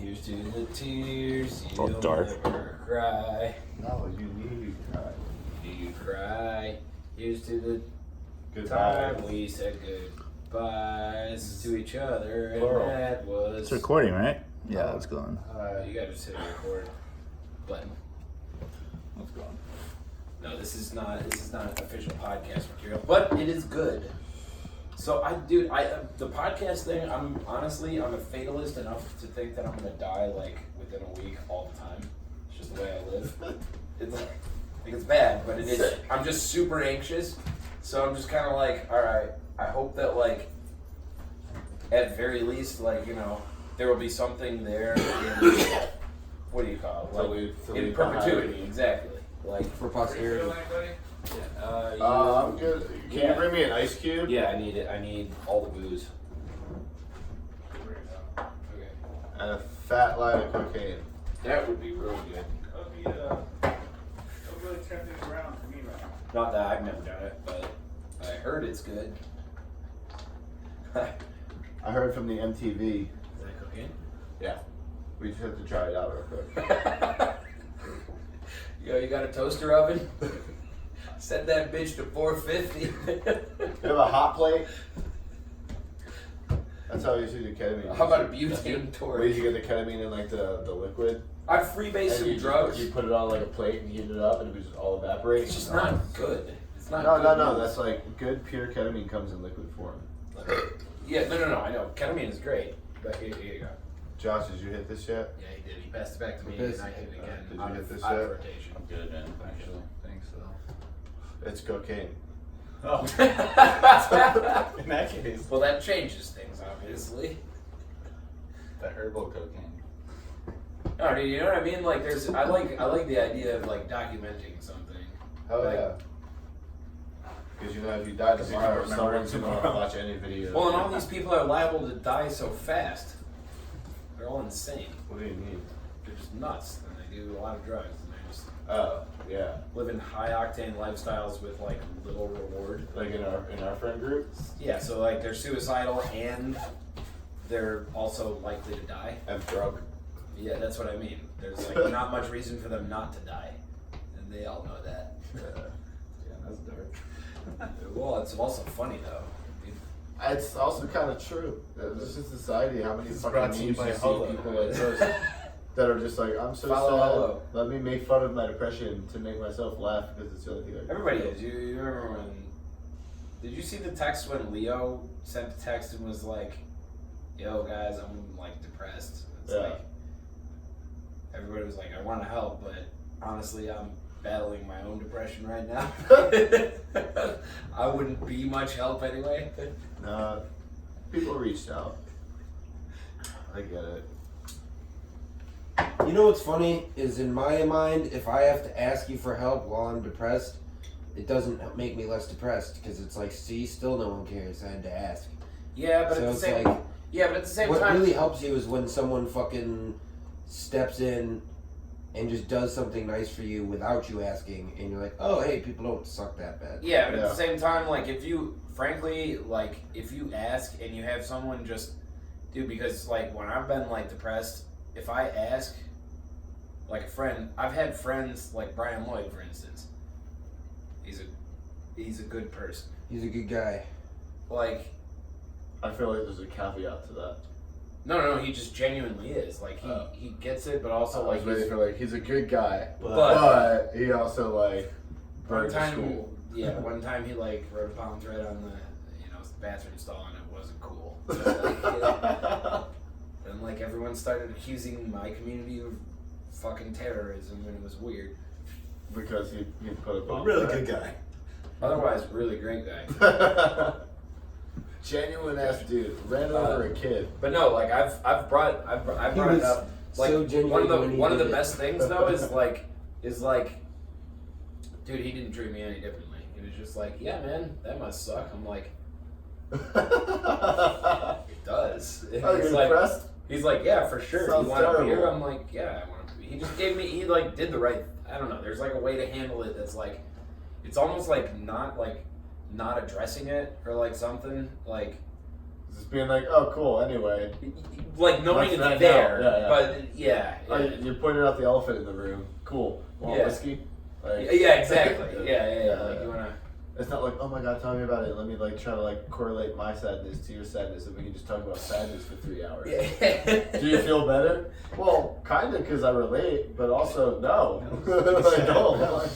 Here's to the tears. It's all You'll dark. never cry. No, you need to cry. Do you cry? Here's to the Goodbye. time we said goodbyes to each other, and Plural. that was. It's recording, right? Yeah, it's going. You gotta just hit record button. It's going. No, this is not official podcast material, but it is good. So the podcast thing. I'm a fatalist enough to think that I'm gonna die like within a week all the time. It's just the way I live. It's like it's bad, but it is. I'm just super anxious, so I'm just kind of like, all right. I hope that like, at very least, like there will be something there. What do you call it? Like in perpetuity, exactly. Like For posterity. I'm good. Can you bring me an ice cube? Yeah, I need it. I need all the booze. Okay. And a fat line of cocaine. That would be really good. Really turn things around for me right now. Not that I've never done it, but I heard it's good. I heard from the MTV. Is that cocaine? Yeah. We just have to try it out real quick. Yo, you got a toaster oven? Set that bitch to 450. You have a hot plate? That's how you usually do ketamine. How about a butane Where did torch? you get the ketamine in like the liquid? I've freebased some drugs. You put it on like a plate and heat it up and it would just all evaporate. It's just not good. It's not No, good. no. That's like good pure ketamine comes in liquid form. Yeah, no. I know. Ketamine is great. But here you go. Josh, did you hit this yet? Yeah, he did. He passed it back to me, Yes. and I hit it again. Did you out hit of- this out of yet? rotation. I'm good, man. Actually, thanks though. It's cocaine. Oh, in that case, Well, that changes things, obviously. the herbal cocaine. No, dude, you know what I mean? Like, I like the idea of like documenting something. Hell Like- yeah. Because if you die Because you tomorrow, don't remember someone's it gonna tomorrow. watch any video. Well, and all these people are liable to die so fast. They're all insane. What do you mean? They're just nuts, and they do a lot of drugs, and they just Oh, yeah. live in high octane lifestyles with like little reward. Like in our friend group? Yeah, so like they're suicidal and they're also likely to die. And drunk. Yeah, that's what I mean. There's like not much reason for them not to die, and they all know that. Yeah, that's dark. Well, it's also funny though. It's also kind of true. It's just society. How many It's fucking brought to you memes by you see Holo. people like this that are just like, I'm so Follow sad. Holo. Let me make fun of my depression to make myself laugh because it's the only thing I can Everybody do. is. You remember when? Did you see the text when Leo sent a text and was like, "Yo guys, I'm like depressed." It's Yeah. like everybody was like, "I want to help, but honestly, I'm battling my own depression right now. I wouldn't be much help anyway." People reached out. I get it. You know what's funny is in my mind, if I have to ask you for help while I'm depressed, it doesn't make me less depressed because it's like, see, still no one cares. I had to ask. Yeah, but So at the it's same like, yeah, but at the same what time, really helps you is when someone fucking steps in and just does something nice for you without you asking, and you're like, oh, hey, people don't suck that bad. yeah, but at Yeah. the same time, like if you, frankly, like if you ask and you have someone just, dude, because like when I've been like depressed, if I ask, like a friend, I've had friends like Brian Lloyd, for instance. He's a good person. He's a good guy. Like, I feel like there's a caveat to that. no, he just genuinely is. Like he gets it, but also I was like ready he's for like he's a good guy, But- but he also like one burned time, school. yeah, one time he like wrote a palm thread on the bathroom stall and it wasn't cool. So, like, yeah. And like everyone started accusing my community of fucking terrorism, and it was weird. Because he put a bomb. Really good guy. Otherwise, really great guy. Genuine ass dude. Ran over a kid. But no, like I've brought it was up. Like so genuine when he one of the did it. best things though is like, dude, he didn't treat me any differently. He was just like, yeah, man, that must suck. I'm like, it does. And Oh, he's you're like, impressed? he's like, yeah, for sure. Sounds You want a beer? terrible. I'm like, yeah, I want a beer. He just gave me. He like did the right. I don't know. There's like a way to handle it that's like, it's almost like not addressing it or like something like. Just being like, oh, cool. Anyway, Like knowing That's it's right there, now. Yeah, but yeah. You're pointing out the elephant in the room. Cool. Want Yeah. whiskey? Like, Yeah, exactly. Yeah. Like you wanna. It's not like, oh my god, tell me about it. Let me like try to like correlate my sadness to your sadness, and we can just talk about sadness for 3 hours. Yeah. Do you feel better? Well, kind of, because I relate, but also no. Like, no, not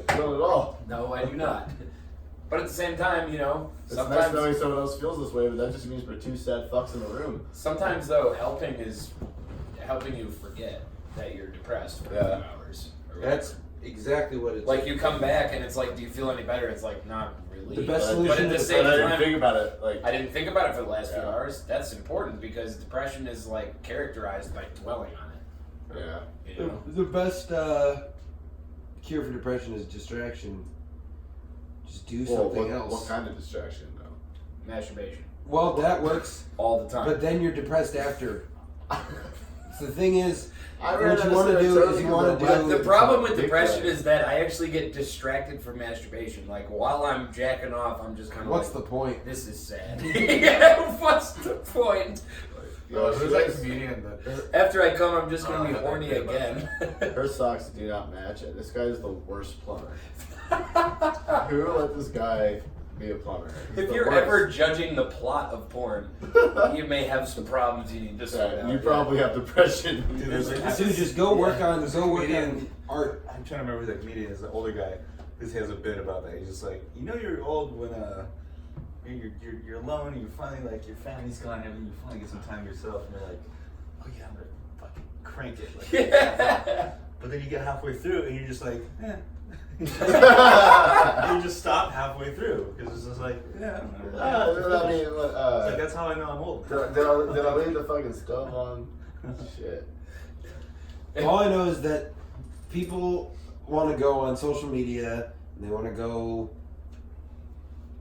at all. No, I do not. But at the same time, It's nice sometimes, knowing someone else feels this way, but that just means we're two sad fucks in the room. sometimes though, helping is helping you forget that you're depressed for a few hours. Or whatever. That's exactly what it's Like you come back and it's like, do you feel any better? It's like, not really. The best but solution at the is- same But I didn't time, think about it. Like, I didn't think about it for the last few Yeah. hours. That's important because depression is like characterized by dwelling on it. yeah. You know? The best cure for depression is distraction. Just do something else. What kind of distraction, though? Masturbation. Well, that works, All the time. but then you're depressed after. So the thing is, I what you want to do is you want to do. The problem with depression is that I actually get distracted from masturbation. Like while I'm jacking off, I'm just kind of What's like, the point? this is sad. Yeah, what's the point? Yo, who's that comedian that? After I come, I'm just gonna be horny again. Her socks do not match, and this guy is the worst plumber. Who let this guy be a plumber? He's If the you're worst. ever judging the plot of porn, you may have some problems you need to sort Yeah, out. you probably have depression. Dude, there's like Dude, just go work on comedian- art. I'm trying to remember who that comedian is, the older guy. This has a bit about that. He's just like, you know, you're old when you're alone and you're finally like your family's gone and you finally get some time to yourself and you're like, oh yeah, I'm gonna fucking crank it. Like, Yeah. But then you get halfway through and you're just like, eh. And you just stop halfway through because it's just like, yeah, I don't know. I mean, It's like, that's how I know I'm old. did I leave the fucking stove on? Shit. All I know is that people want to go on social media and they want to go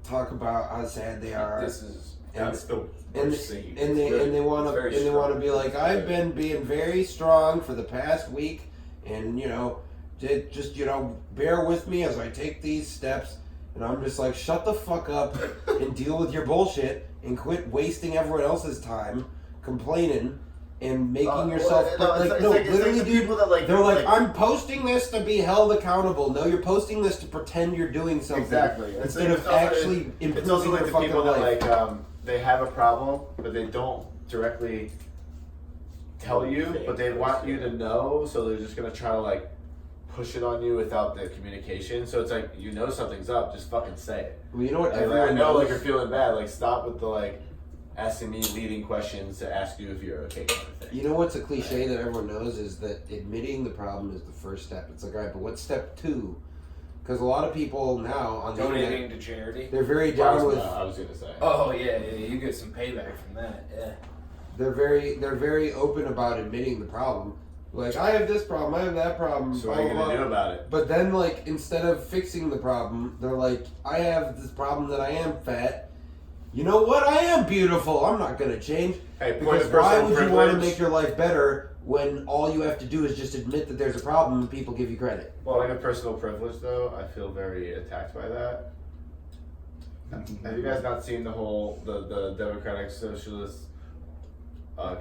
talk about how sad they are. This is That's the and worst thing. they want to Very and they want to strong. be like, I've been being very strong for the past week, and just bear with me as I take these steps. And I'm just like, shut the fuck up and deal with your bullshit and quit wasting everyone else's time complaining and making yourself literally, dude. People that like They're like, I'm posting this to be held accountable. No, you're posting this to pretend you're doing something. Exactly. Instead of actually improving it's also like your the fucking people life. that like they have a problem, but they don't directly tell you, but they want you to know, so they're just gonna try to like push it on you without the communication. So it's like, you know something's up, just fucking say it. Well, you know what? Like, I Everyone know knows. like you're feeling bad. Like stop with the like asking me leading questions to ask you if you're okay kind of thing. You know what's a cliche that everyone knows is that admitting the problem is the first step. It's like, all right, but what's step 2? Because a lot of people now on the internet, donating to charity. they're very I down was, with. I was gonna say. Oh yeah, you get some payback from that. Yeah. They're very open about admitting the problem. Like, I have this problem, I have that problem. So what are you blah, gonna blah, do blah. about it? But then, like, instead of fixing the problem, they're like, I have this problem that I am fat. You know what? I am beautiful. I'm not gonna change. Hey, point Because of why personal would you want to privilege. make your life better when all you have to do is just admit that there's a problem and people give you credit? Well, like a personal privilege, though, I feel very attacked by that. Have you guys not seen the whole the Democratic Socialist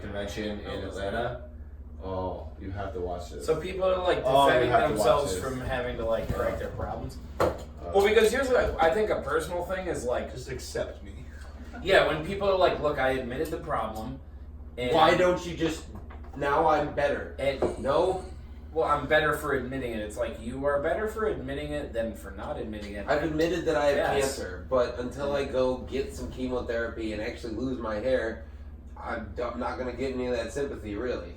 convention in Atlanta? Oh, you have to watch this. So people are like Oh, you defending have to watch themselves this. from having to like correct their problems. Well, because here's what I think a personal thing is like, Just accept me. yeah, when people are like, look, I admitted the problem. And, Why don't you just, now I'm better? And No, well, I'm better for admitting it. It's like you are better for admitting it than for not admitting it. I've admitted that I have Yes. cancer, but until I go get some chemotherapy and actually lose my hair, I'm not going to get any of that sympathy, really.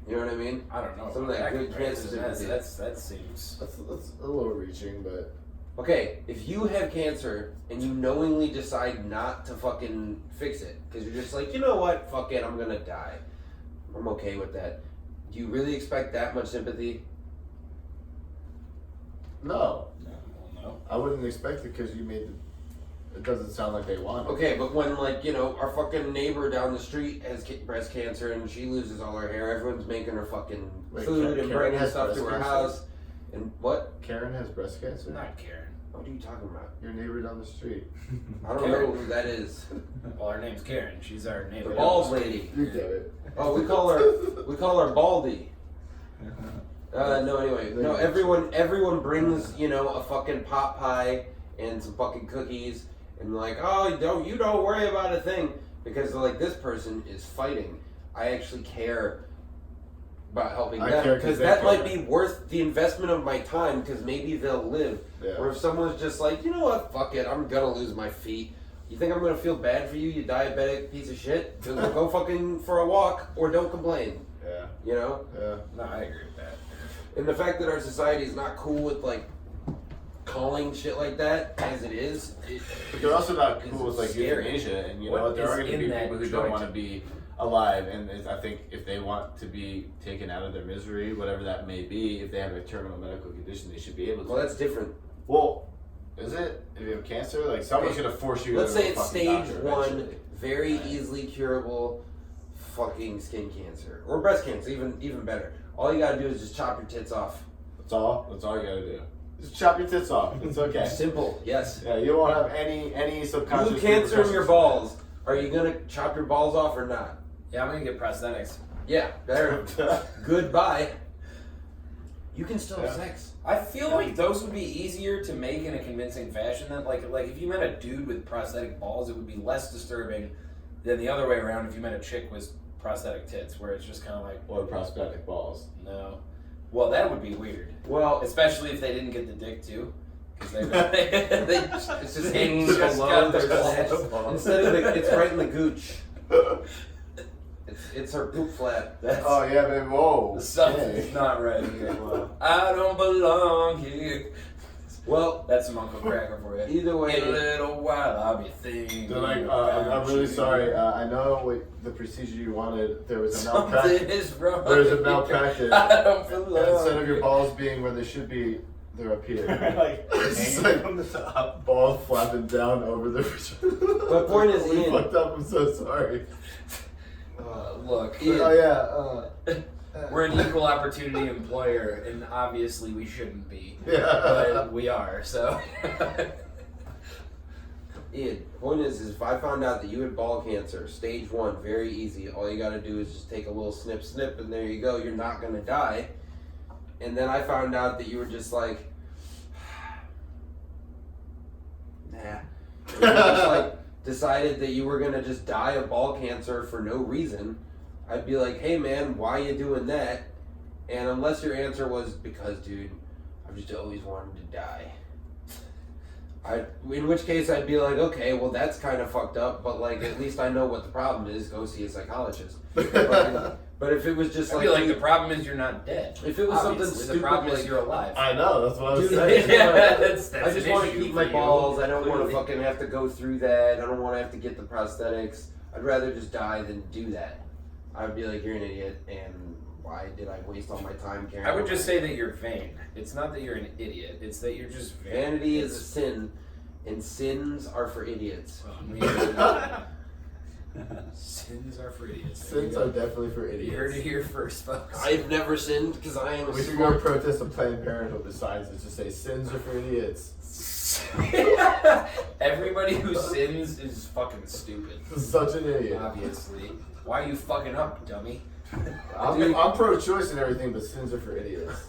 You know what I mean? I don't know. Some of that good comparison, cancer sympathy. that seems. That's a little reaching, but Okay, if you have cancer and you knowingly decide not to fucking fix it, because you're just like, you know what, fuck it, I'm gonna die. I'm okay with that. Do you really expect that much sympathy? no, Well, no. I wouldn't expect it because you made the. It doesn't sound like they want it. Okay, but when, like, you know, our fucking neighbor down the street has breast cancer and she loses all her hair, everyone's making her fucking Wait, food and Karen bringing has stuff to breast her cancer? house. And what? Karen has breast cancer. Not Karen. What are you talking about? Your neighbor down the street. I don't know who that is. Well, her name's Karen. She's our neighbor. The bald lady. You get it. Oh, we call her Baldy. No, anyway, no. Everyone brings a fucking pot pie and some fucking cookies, and like, oh, you don't worry about a thing because like this person is fighting. I actually care about helping I them care because 'cause they that care. might be worth the investment of my time because maybe they'll live. Yeah. Or if someone's just like, you know what, fuck it, I'm gonna lose my feet. You think I'm gonna feel bad for you, you diabetic piece of shit? Go fucking for a walk or don't complain. Yeah. You know? Yeah. No, I agree with that. And the fact that our society is not cool with like calling shit like that as it is, But they're also not It's cool with like scary. euthanasia, and you know What what? There is are going to in be that people who joint? don't want to be alive, and I think if they want to be taken out of their misery, whatever that may be, if they have a terminal medical condition, they should be able to. well, that's different. Well, is it? If you have cancer, like someone's going to force you. Let's to say a it's fucking stage doctor 1, eventually. very easily curable fucking skin cancer. Or breast cancer, even better. All you gotta do is just chop your tits off. That's all. That's all you got to do. Just chop your tits off. It's okay. Simple, yes. Yeah, you won't have any subconscious. Glue cancer in your repercussions. balls. Are you gonna chop your balls off or not? Yeah, I'm gonna get prosthetics. Yeah, there. Goodbye. You can still have Yeah. sex. I feel like those would be easier to make in a convincing fashion. Than like if you met a dude with prosthetic balls, it would be less disturbing than the other way around. If you met a chick with prosthetic tits, where it's just kind of like, Or prosthetic balls. no. Well, that would be weird, Well, especially if they didn't get the dick too, because they it's just hanging just below got their their balls. Instead of it's right in the gooch. It's her poop flap. That's, Oh yeah, man. Whoa. something's not right here. I don't belong here. Well, That's some Uncle Cracker for you. either way, In a little while, I'll be thinking. They're like, about I'm really you. sorry. I know what the procedure you wanted. There was a Something malpractice. is wrong. There's a here. malpractice. I don't And belong. instead of your balls being where they should be, they're up here. Like, It's hanging like from the top. balls flapping down over the. My point is, we Ian- fucked up. I'm so sorry. Look, Ian, Oh yeah. we're an equal opportunity employer, and obviously we shouldn't be, Yeah. but we are. So. Ian, point is if I found out that you had ball cancer, stage 1, very easy. All you gotta do is just take a little snip, and there you go. You're not gonna die. And then I found out that you were just like, nah. You just like decided that you were gonna just die of ball cancer for no reason. I'd be like, hey man, why you doing that? And unless your answer was because, dude, I've just always wanted to die. In which case I'd be like, okay, well that's kind of fucked up, but like at least I know what the problem is. Go see a psychologist. But if it was just I like, feel like the problem is you're not dead. if it was something Obviously, stupid, the problem like, is you're alive. I know. That's what I was Dude, saying. That's I just an want to issue keep for my you, balls. I don't want to clearly. fucking have to go through that. I don't want to have to get the prosthetics. I'd rather just die than do that. I'd be like, you're an idiot, and why did I waste all my time caring? I would about just it? say that you're vain. It's not that you're an idiot. It's that you're just vain. Vanity is a sin, and sins are for idiots. Sins are for idiots. There you Sins go. are definitely for You heard it idiots. here first, folks. I've never sinned because I am a We should go smart. protest a Planned Parenthood besides it. Just say sins are for idiots. Everybody who sins is fucking stupid. Such an idiot. Obviously. Why are you fucking up, dummy? I'm pro-choice and everything, but sins are for idiots.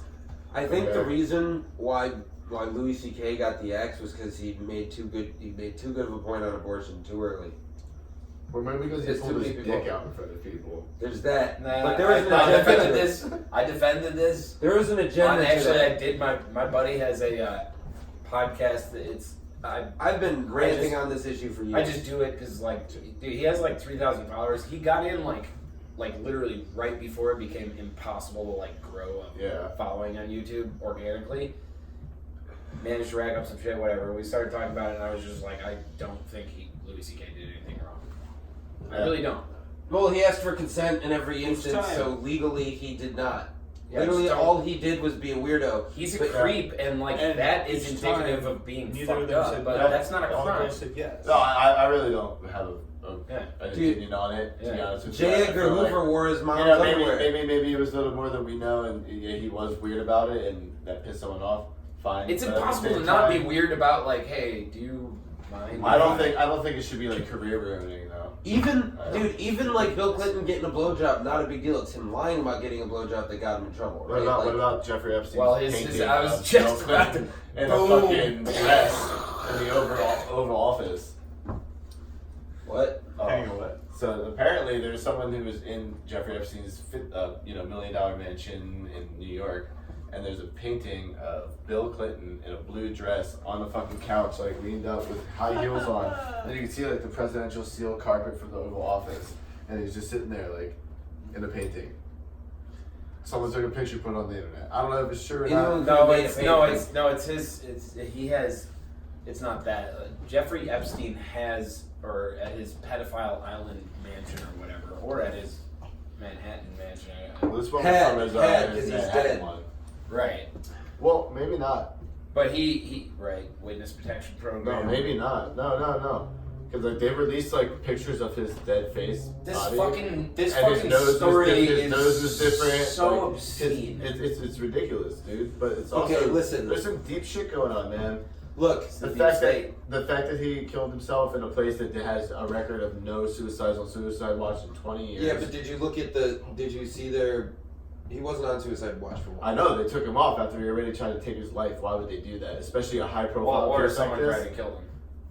I think the Okay. reason why Louis C.K. got the axe was because he made too good of a point on abortion too early. Or maybe because he It's pulled too his many dick people. out in front of people. There's that, Nah, but there was an I agenda. defended to it. this. I defended this. There was an agenda. to Actually, that. I did. My buddy has a podcast. That it's I've been ranting just- on this issue for years. I just do it because like, dude, he has like 3,000 followers. He got in like literally right before it became impossible to like grow a Yeah. following on YouTube organically. Managed to rack up some shit, whatever. We started talking about it, and I was just like, I don't think Louis C.K. did anything wrong. I Yeah. really don't. Well, he asked for consent in every instance, time. so legally he did not. Yeah, Literally, just don't- all he did was be a weirdo. He's a But- creep, and like And that is each indicative time, of being neither of fucked them up. said But no. that's not a All of crime. them said yes. No, I really don't have Yeah. an Dude. opinion on it, to be Yeah. honest with you. J. I Edgar feel like- Hoover wore his mom's You know, underwear. maybe it was a little more than we know, and yeah, he was weird about it, and that pissed someone off. fine. It's but at the impossible same to not be time, weird about like, hey, do you mind? I don't think it should be like career ruining though. Even like Bill Clinton getting a blowjob, not a big deal. It's him lying about getting a blowjob that got him in trouble. Right? What about Jeffrey Epstein? Well, I was just about to. in a fucking dress in the Oval Office. What? Hang on, what? So apparently there's someone who was in Jeffrey Epstein's $1 million mansion in New York, and there's a painting of Bill Clinton in a blue dress on the fucking couch, like leaned up with high heels on, and you can see like the presidential seal carpet from the Oval Office, and he's just sitting there like in the painting. Someone took a picture, put it on the internet. I don't know if it's true or not. It's not that. Jeffrey Epstein has, or at his pedophile island mansion or whatever, or at his Manhattan mansion. Well, this one was from his he's Manhattan dead. one. Right. Well, maybe not. But he right, witness protection No, program. maybe not. No. Because like they released like pictures of his dead face. This body, fucking and his nose story his nose was different. is so like, obscene. It's ridiculous, dude. But it's also Okay, listen. There's some deep shit going on, man. Look, The fact that he killed himself in a place that has a record of no suicides on suicide watch in 20 years. yeah, but did you look at did you see he wasn't on suicide watch for a while. I know they took him off after he already tried to take his life. Why would they do that? Especially a high profile or case someone like tried this. to kill him.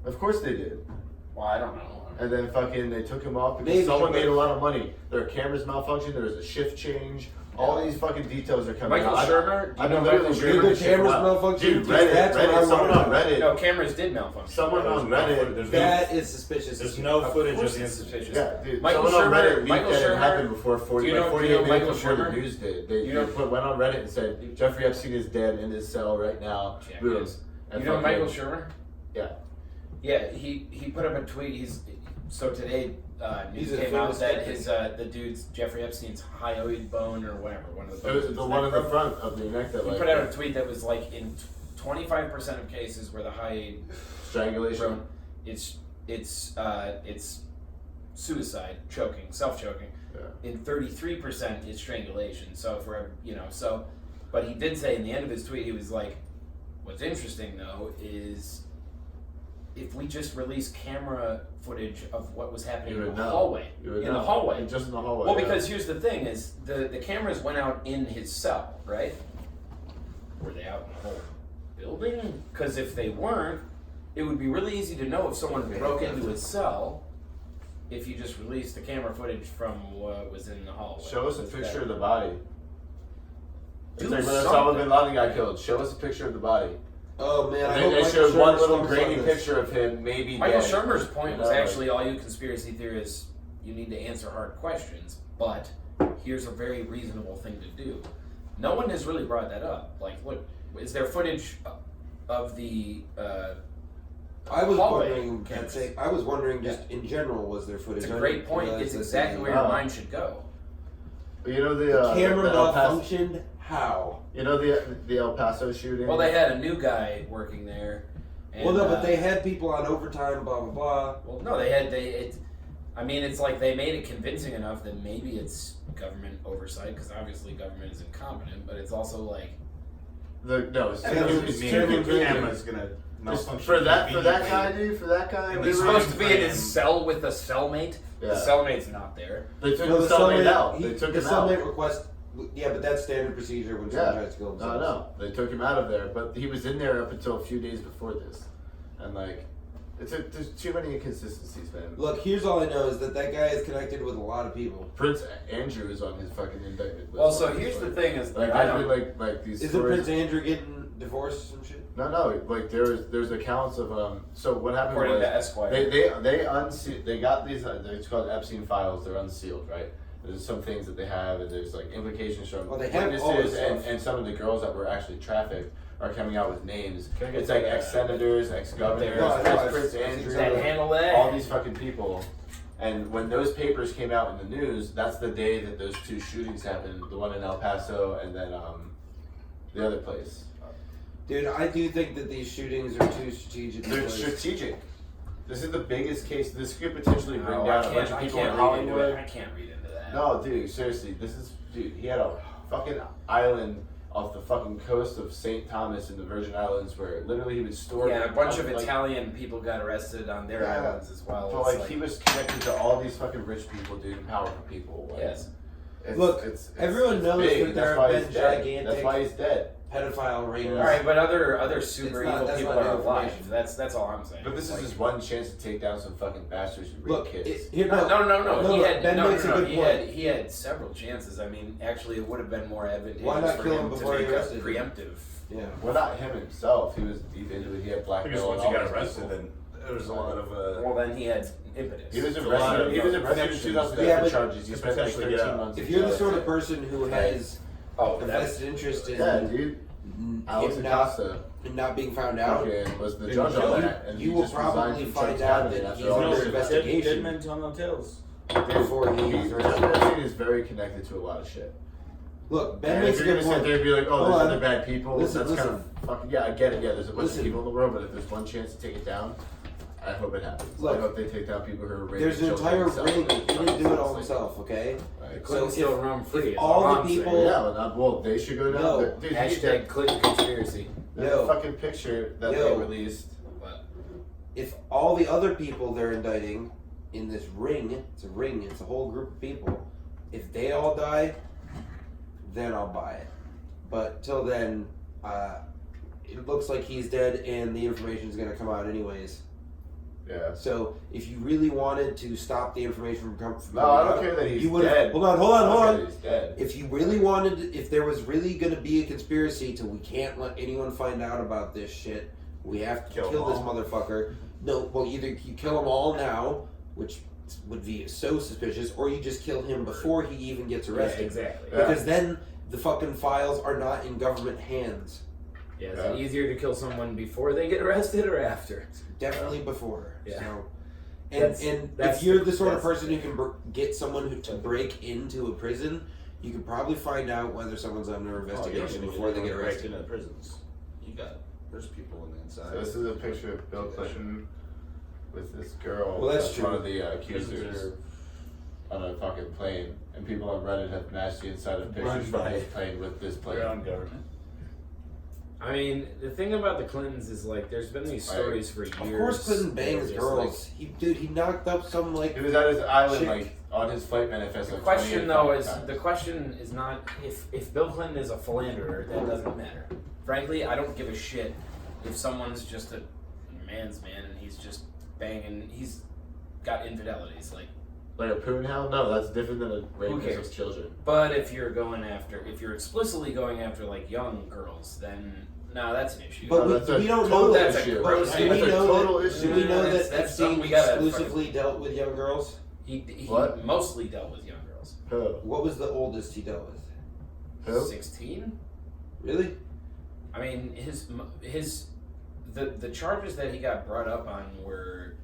Of course they did. Well, I don't know. And then fucking they took him off because Maybe, someone but- made a lot of money. Their cameras malfunctioned. There was a shift change. All these fucking details are coming Michael out. Shermer? Do you I've know been Michael literally Shermer? reading The this shit cameras out. malfunction? Dude, Because that's what I someone wanna on know. Reddit. No, cameras did malfunction. Someone on Reddit. That is suspicious. There's no footage Of course of the it's incident. suspicious. Yeah, dude. Michael Someone on Shermer- Reddit leaked Michael that it Shermer- happened before 48 minutes Michael before Shermer? the news did. They You know- went on Reddit and said Jeffrey Epstein is dead in his cell right now. Yeah, Boom. he is. And You know fucking- Michael Shermer? Yeah. Yeah, he put up a tweet. So today news He's a came out famous that guy. his the dude's Jeffrey Epstein's hyoid bone or whatever, one of the It was bones. the one in the front of the neck that He like put out a tweet that was like in 25% of cases where the hyoid strangulation. bone, it's suicide, choking, self-choking. Yeah. In 33% is strangulation. So but he did say in the end of his tweet, he was like, what's interesting though is if we just release camera footage of what was happening You in would the know. hallway. You would In know. the hallway. Just in the hallway. Well, yeah. because here's the thing is the cameras went out in his cell, right? Were they out in the whole building? Because if they weren't, it would be really easy to know if someone broke into his cell if you just released the camera footage from what was in the hallway. Show us a Was picture that- of the body. Do It's like when something. Osama bin Laden got killed. Show us a picture of the body. Oh man, I And hope they Michael showed one Shermer little stumps grainy on this. picture of him, maybe Michael dead. Shermer's point You was know, like- actually all you conspiracy theorists, you need to answer hard questions, but here's a very reasonable thing to do. No one has really brought that up. Like, look, is there footage of the I was hallway wondering. cameras? I was wondering just in general, was there footage? It's a I great didn't point. realize It's that exactly they- where your mind should go. You know The camera the El Paso, malfunctioned. How? you know the El Paso shooting. Well, they had a new guy working there. And, Well, no, but they had people on overtime. Blah blah blah. Well, no, I mean, it's like they made it convincing enough that maybe it's government oversight because obviously government is incompetent, but it's also like it's I don't it's mean terrible the camera's gonna malfunction. for that conveniently. guy, dude. For that guy, he's literally- supposed to be in his cell with a cellmate. Yeah. The cellmate's not there. They took No, the cellmate out. he- They took the him out. cellmate request. Yeah, but that's standard procedure when someone Yeah. tries to kill No, themselves. no, they took him out of there, but he was in there up until a few days before this, and like, there's too many inconsistencies, man. Look, here's all I know is that guy is connected with a lot of people. Prince Andrew is on his fucking indictment list. Well, so here's the thing: is Like, I I feel don't. like these Isn't stories. Prince Andrew getting divorced or some shit? No, like there's accounts of So what happened According was to Esquire. they unsealed. They got these. It's called Epstein files. They're unsealed, right? There's some things that they have, and there's like implications from Well, they have all witnesses, this and, stuff. and some of the girls that were actually trafficked are coming out with names. Can I get It's like that, ex-senators, ex-governors, No, I know, ex-Prince I've Andrew, seen That handle that. all these fucking people. And when those papers came out in the news, that's the day that those two shootings happened. The one in El Paso, and then the other place. Dude, I do think that these shootings are too strategic. They're strategic. This is the biggest case. This could potentially bring No, down I a bunch can't. of I people in can't read into it. Hollywood. I can't read into that. No, dude, seriously, he had a fucking island off the fucking coast of St. Thomas in the Virgin Islands, where literally he would store. Yeah, a bunch of like, Italian people got arrested on their Yeah. islands as well. So It's like he was connected to all these fucking rich people, dude, and powerful people. Like, Yes. Look, everyone knows big, that there that's have why been he's dead. gigantic That's why he's dead. pedophile rings. All right, but other super It's not- evil that's people not are new alive. information. That's all I'm saying. But this Like, is his one chance to take down some fucking bastards who rape Look, kids. here, No. No, He had Ben makes a good point. He had several chances. I mean, actually, it would have been more advantageous Why not for kill him him to before he make a arrested him? preemptive. Yeah. Well, not him himself. He was deep into it. He had black Because belt once and he all got these arrested, people. then there was a lot of Well, then he had impetus. He was a lot arrested. of He was arrested in protections. 2008 Yeah, for but- charges. He to spent like potentially get 13 out. months. If in you're the jail. sort of person who has oh, a that's vested interest in Yeah, dude. Alex him not, Acosta not being found out, fucking was the Then judge you on will- that, and you he will just resigned probably from find Trump's out cabinet that after he's all under this shit. investigation. Dead men tell no tales. before Jeffrey he's Epstein is very connected to a lot of shit. Look, Ben And makes if a you're good gonna sit point. there and be like, oh, Hold there's on. other bad people, Listen, that's kind of fucking, yeah, I get it, yeah, there's a bunch Listen. of people in the world, but if there's one chance to take it down, I hope it happens. Look, I hope they take down people who are raping There's an children entire themselves. ring. He didn't do it all himself, okay? Right. Clinton So still if- roam free. is all all the I'm people- saying. Yeah, well, they should go down. No. Dude, Hashtag Clinton conspiracy. there's Yo. a fucking picture that Yo. they released. If all the other people they're indicting in this ring, it's a whole group of people, if they all die, then I'll buy it. But till then, it looks like he's dead and the information's gonna come out anyways. Yeah. So if you really wanted to stop the information from coming No, I don't out, care that he's you would've- dead. Hold on. I don't care that If he's dead. you really wanted, if there was really going to be a conspiracy to we can't let anyone find out about this shit, we have to Kill kill this them all. motherfucker. No, well, either you kill them all now, which would be so suspicious, or you just kill him before he even gets arrested. exactly. Yeah. Because then the fucking files are not in government hands. Yeah, is Yeah. it easier to kill someone before they get arrested or after? Definitely before. Yeah. So, That's- and that's if you're the- the sort of that's person the who can get someone who to break into a prison, you can probably find out whether someone's under investigation before they get arrested. Into prisons. There's people on the inside. So this is a picture of Bill Clinton with this girl. Well, that's one true. of the accusers on a fucking plane, and people on Reddit have matched the inside of pictures from by. this plane with this plane. Your own government. I mean, the thing about the Clintons is like, there's been these stories for years. Of course, Clinton bangs Just, girls. He knocked up some He was at his island, Chick. like on his flight manifest. The like question 28 though is times. the question is not if Bill Clinton is a philanderer, that doesn't matter. Frankly, I don't give a shit if someone's just a man's man and he's just banging. He's got infidelities, Like a poon hound? No, that's different than a rapist cares? of children. But if you're explicitly going after like young girls, then no, that's an issue. But that's a we don't total know that. issue. That's a gross Do we That's a know total that? issue. Do we know That's- that that's something Epstein we gotta exclusively dealt with young girls? he What? mostly dealt with young girls. Who? What was the oldest he dealt with? Who? 16. Really? I mean, the charges that he got brought up on were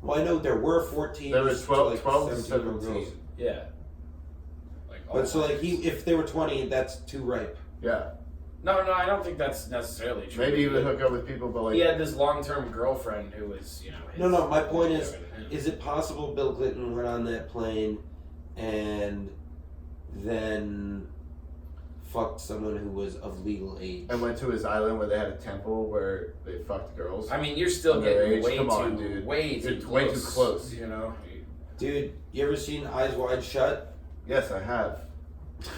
Well, I know there were 14. There were to, 12 to 17 17. girls. yeah. Like all But so like kinds. if they were 20, that's too ripe. Yeah. No, I don't think that's necessarily true. Maybe he would hook up with people, but like. He had this long-term girlfriend who was, his, No, my point is it possible Bill Clinton went on that plane and then fucked someone who was of legal age? And went to his island where they had a temple where they fucked girls. I mean, you're still Underage? getting way Come too, on, dude. way too It's close. way too close. Dude, you ever seen Eyes Wide Shut? Yes, I have.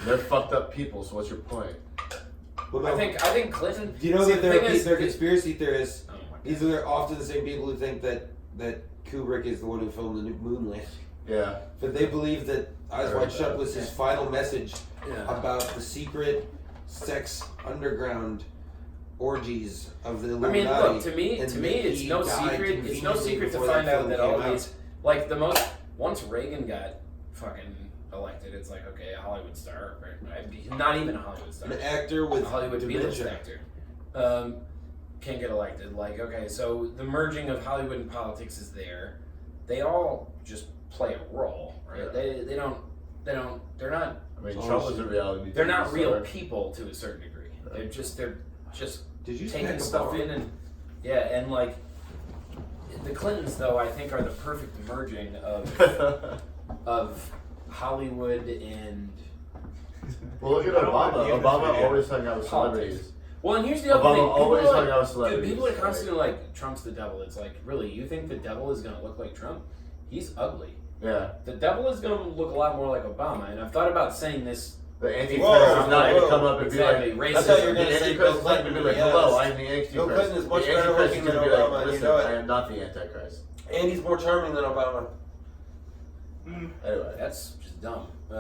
They're fucked up people, so what's your point? Well, I think Clinton. Do you know see, that the thing is, they're conspiracy theorists? Oh my God. These are often the same people who think that Kubrick is the one who filmed the new moon landing. Yeah. But they believe that Eyes Heard Wide that. Shut was his final message Yeah. about the secret sex underground orgies of the I Illuminati. mean, look, to me, and it's he no died secret. It's no conveniently secret to before find out film that came all out. these, once Reagan got fucking elected, it's like, okay, a Hollywood star, right? Not even a Hollywood star. An actor with A Hollywood B-list dementia. actor can get elected. Like, okay, so the merging of Hollywood and politics is there. They all just play a role, right? Yeah. They're not. I mean, Oh, Trump shit. was a reality. They're not TV real star. people to a certain degree. They're just Did you taking smack a stuff bomb? in and and like the Clintons though I think are the perfect merging of Hollywood and Well, look at I don't want Obama. to give Obama this always hung out with Politics. celebrities. Well, and here's the other Obama thing. always People are hung out with like, celebrities. dude, people are constantly like, Trump's the devil. It's like, really, you think the devil is gonna look like Trump? He's ugly. Yeah. The devil is gonna look a lot more like Obama, and I've thought about saying this. The Antichrist Whoa, is not going to whoa, come up and exactly, be like, I thought you were racism. gonna the say Antichrist Bill is not going to be Clinton. like, Yes. hello, I'm the Antichrist. Bill Clinton is much the better Antichrist looking is gonna than be like, Obama, you listen, know it. I am not the Antichrist. And he's more charming than Obama. Anyway. That's just dumb. So,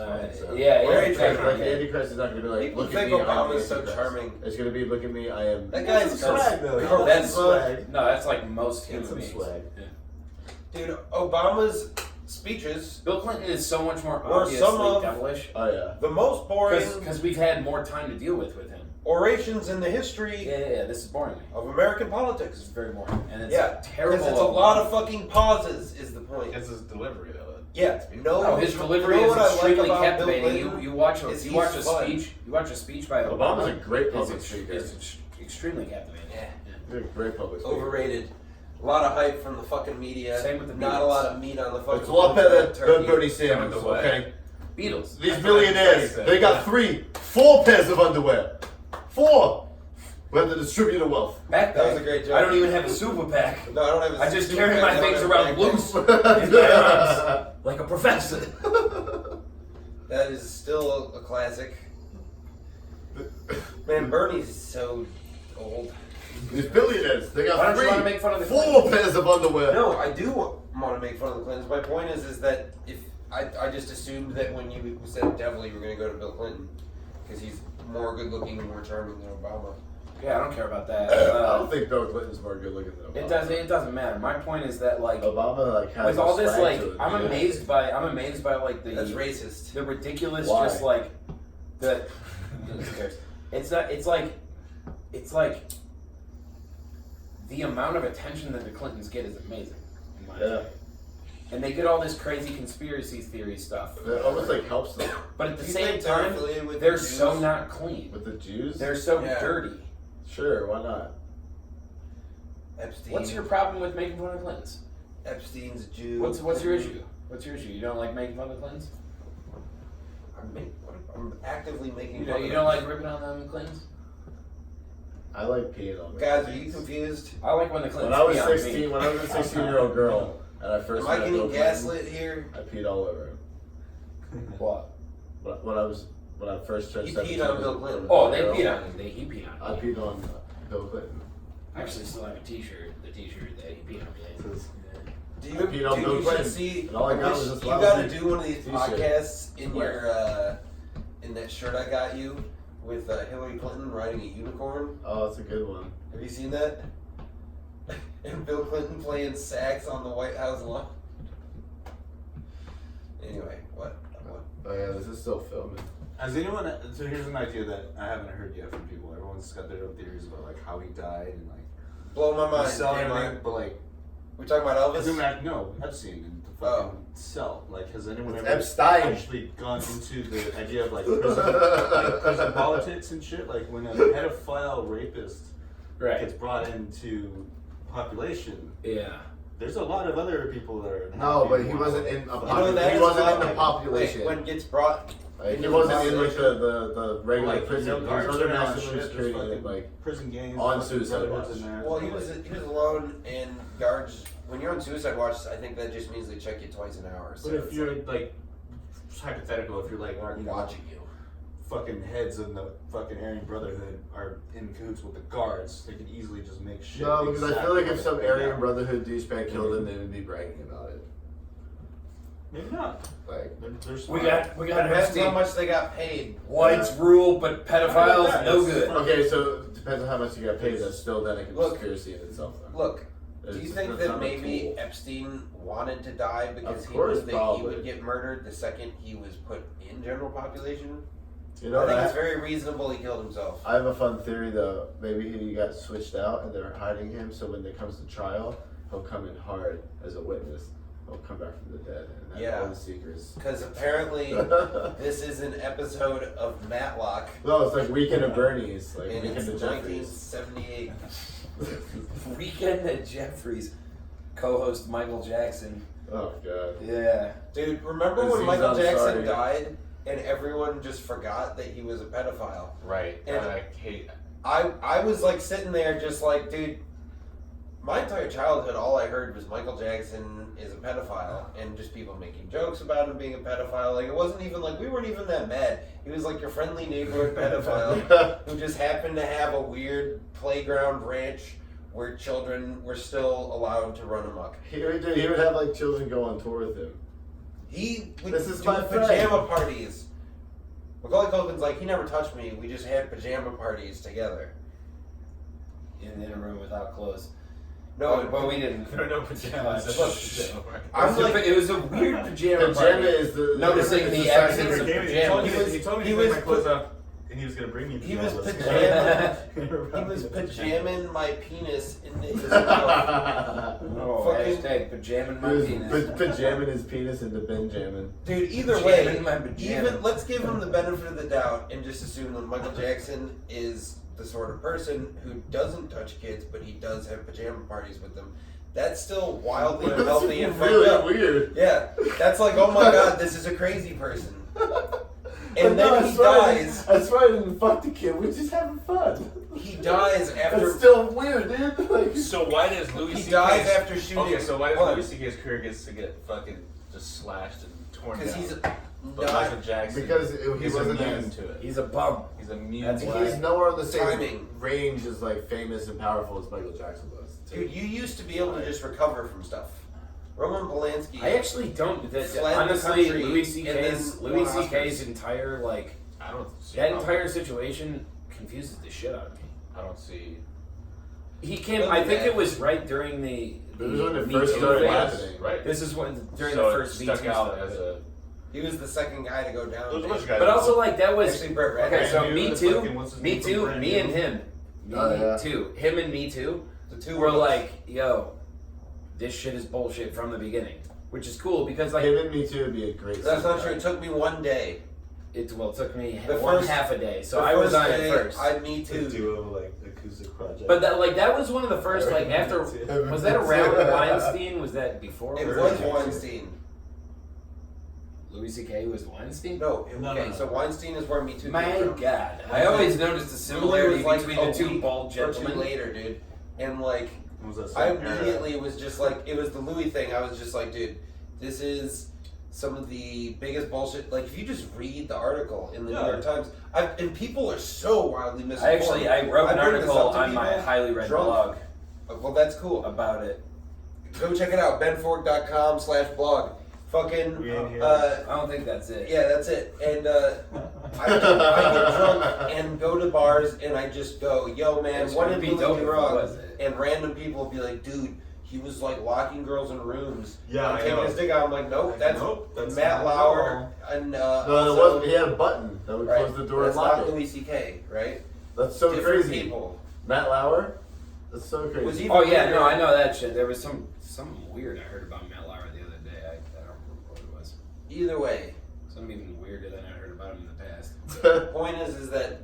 Yeah, very yeah, Like, the Antichrist is not going to be like, People look think at me, I'm Obama the is so Antichrist. charming. It's going to be, look at me, I am. That guy's swag though. That's- That's swag. No, that's like most Get human some beings. swag. Yeah. Dude, Obama's speeches Bill Clinton is so much more Or obviously some of- devilish Oh, yeah. the most boring because we've had more time to deal with him. orations in the history Yeah, this is boring me. of American It's politics. very boring, and it's Yeah, terrible. because it's a lot of fucking pauses. Is the point? It's his delivery though. Yeah, no. No, his delivery you know is what I like extremely about Bill captivating. Clinton You watch a is you watch a he's fun. speech. You watch a speech by Obama. Obama's a great It's public ex- speaker. It's extremely captivating. Yeah. You're a great public speaker. Overrated. A lot of hype from the fucking media. Same with the Not Beatles. a lot of meat on the fucking. It's a lot better than turkey. Bernie Sanders, Coming the way. okay? Beatles. These That's billionaires, what I they got 4 pairs of underwear. 4! We have to distribute the wealth. Backpack. That was a great joke. I don't even have a super pack. No, I don't have. A I just super carry bag, my I don't things have a around bag. loose in my arms like a professor. That is still a classic. Man, Bernie's so old. These billionaires, they Why got don't you wanna make fun of the 4 pairs of underwear. No, I do want to make fun of the Clintons. My point is that if I just assumed that when you said devil, you were going to go to Bill Clinton because he's more good looking and more charming than Obama. Yeah, I don't care about that. I don't think Bill Clinton's more good looking than Obama. It doesn't matter. My point is that like Obama like has with all a this swag like to it. I'm Yeah. amazed by like the That's racist. the ridiculous Why? just like the who cares? It's like the amount of attention that the Clintons get is amazing in my opinion. And they get all this crazy conspiracy theory stuff. It almost like helps them But at the Do you same think they're time, affiliated with they're the so Jews? not clean. with the Jews. They're so Yeah. dirty. Sure, why not? Epstein. What's your problem with making fun of the Clintons? Epstein's a Jew. What's your issue? What's your issue? You don't like making fun of the Clintons? I'm actively making You fun don't, of you them. don't like ripping on them Clintons? I like peeing on Guys, are you confused? I like when the Clintons When I was pee on me. 16, when I was a 16-year-old girl, and I first Am I met Bill getting Clinton, gaslit here? I peed all over him. What? When I first turned You 17. peed on Bill Clinton. Oh, they peed on him. He peed on I me. peed on Bill Clinton. I actually still have a T-shirt. The T-shirt that he peed on me. Do I peed on dude, Bill you Clinton, should see. and all I got was you this you lousy gotta do one of these t-shirt. podcasts in Where? your in that shirt I got you with Hillary Clinton riding a unicorn. Oh, that's a good one. Have you seen that? And Bill Clinton playing sax on the White House lawn. Anyway, what? Oh yeah, this is still filming. Has anyone? So here's an idea that I haven't heard yet from people. Everyone's got their own theories about like how he died and like Blow my mind. cell and Damn everything. right. But like, We talking about as a Elvis? matter, no, Epstein and the fucking cell. Like, has anyone It's ever Epstein. actually gone into the idea of like prison politics and shit? Like when a pedophile rapist gets brought into population, Yeah. there's a lot of other people that are. No, but he wasn't in a You know, population. that He is wasn't why in the population. When it gets brought, Like, he into wasn't the in like population. the regular Like, prison. you know, He was guards under are on maximum shit, security. there's And, fucking like, prison gangs, on fucking suicide brotherhoods watch. in there. Well, he was alone, and guards. When you're on suicide watch, I think that just means they check you twice an hour. So But if it's you're like hypothetical, if you're like like you know, watching you. fucking heads in the fucking Aryan Brotherhood are in cahoots with the guards, they could easily just make shit. no, because I feel like if exactly some what they Aryan got. Brotherhood douchebag killed him, they would be bragging about it. Maybe not. Like, They're We smart. got Depends how Epstein. much they got paid. Whites rule, but pedophiles Yeah, no it's good. fun. okay, so it depends on how much you got paid. That's still then a Look. conspiracy in itself. Then. Look, do It's- you think it's that not a maybe tool. Epstein wanted to die because Of he course, knew that he probably. would get murdered the second he was put in general population? You know, I think I, it's very reasonable he killed himself. I have a fun theory though. Maybe he got switched out and they're hiding him, so when it comes to trial, he'll come in hard as a witness. He'll come back from the dead, and then Yeah. all the secrets. Because apparently this is an episode of Matlock, No, it's like Weekend at Bernie's, like and Weekend it's at Jeffrey's. 1978. Weekend at Jeffrey's. Co-host Michael Jackson. Oh god. Yeah. Dude, remember This when is Michael Jackson unstarting. died and everyone just forgot that he was a pedophile. Right. And I hate. I was like sitting there just like, dude, my entire childhood, all I heard was Michael Jackson is a pedophile and just people making jokes about him being a pedophile. Like, it wasn't even like, we weren't even that mad. He was like your friendly neighborhood pedophile who just happened to have a weird playground ranch where children were still allowed to run amok. He would have like children go on tour with him. He would This is do my friend. pajama parties. Macaulay Culkin's like, he never touched me. We just had pajama parties together. In a room without clothes. No, Well, we didn't. There are no pajamas. I'm like, It was a weird pajama Pajama party. is the Noticing is the the absence size of of pajamas. He told me he to was take my clothes up, and he was gonna bring me he was pajamas. he was pajamming my penis into his mouth. Oh, Fucking- hashtag pajamming my He was penis. pajamming his penis into Benjamin. Dude, either Pajamming way, my pajamas. even let's give him the benefit of the doubt and just assume that Michael Jackson is the sort of person who doesn't touch kids, but he does have pajama parties with them. That's still wildly unhealthy and fucked really up. weird. Yeah, that's like, oh my god, this is a crazy person. And then he dies. I swear I didn't fuck the kid. We're just having fun. He dies That's after. still weird, dude. Like, So why does Louis He C.K.'s dies after shooting. Okay, so why Hold does on. Louis C.K.'s career gets to get fucking just slashed and torn down? Because he's But not Michael Jackson, because he he's wasn't immune as- to it. He's a bum. He's immune That's to why. he's it. nowhere on the same Timing. range as like famous and powerful as Michael Jackson was. Dude, you used to be able to just recover from stuff. Roman Polanski. I actually don't. Fled the Honestly, country Louis and then C.K.'s won Oscars. entire like I don't see. that entire situation confuses the shit out of me. I don't see. He came. I think it was right during the It was when it Me first Too started phase. happening. Right. This is when during So the it first Me stuck Too out stuff. as a. He was the second guy to go There down. was a bunch of guys. But also like that was Actually, Brett Ratner. okay. So Brand Me New, Too, fucking what's his Me name from Too, Brand me New? and him, Me Oh, yeah. Too, him and Me Too. The two We're of us. like, yo, this shit is bullshit from the beginning, which is cool because like Him and Me Too would be a great. That's not sitcom. true. It took me one day. it took me The one first- half a day, so The I was first on it day, first. I Me The Too. duo like acoustic project. But that was one of the first like after was that around Weinstein? Was that before? It or was after? Weinstein. Louis C.K. was Weinstein. No, No, okay, no. so Weinstein is where Me Too My came from. God, I always noticed the similarity It was like between a the two week bald or two gentlemen. later, dude. And like, What was that I same era? immediately was just like, it was the Louis thing. I was just like, dude, this is some of the biggest bullshit. Like, if you just read the article in the New York Times, and people are so wildly misinformed. I wrote an I bring this article up to on my people highly read drunk. blog Well, that's cool. about it. Go check it out, benfoerg.com/blog. Fucking, We ain't here. I don't think that's it. yeah, that's it. And I get drunk and go to bars and I just go, yo, man, It's what gonna did be Louis dope do if it wrong? was it. And random people will be like, dude, he was like locking girls in rooms. Yeah, and I taking know. his dick out. I'm like, nope, that's That's Matt not Lauer. And No, it also- wasn't. He had a button that would right, close the door that's and lock not it. Louis C.K., right? That's so Different crazy. people. Matt Lauer? That's so crazy. Was he- Oh yeah, no, I know that shit. There was some weird I heard about Matt Lauer the other day. I don't remember what it was. Either way, Something even weirder than I heard about him in the past. the point is that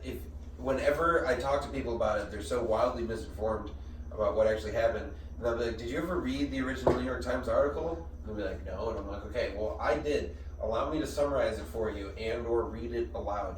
if whenever I talk to people about it, they're so wildly misinformed about what actually happened. And they'll be like, did you ever read the original New York Times article? And they'll be like, no. And I'm like, okay, well, I did. Allow me to summarize it for you and or read it aloud.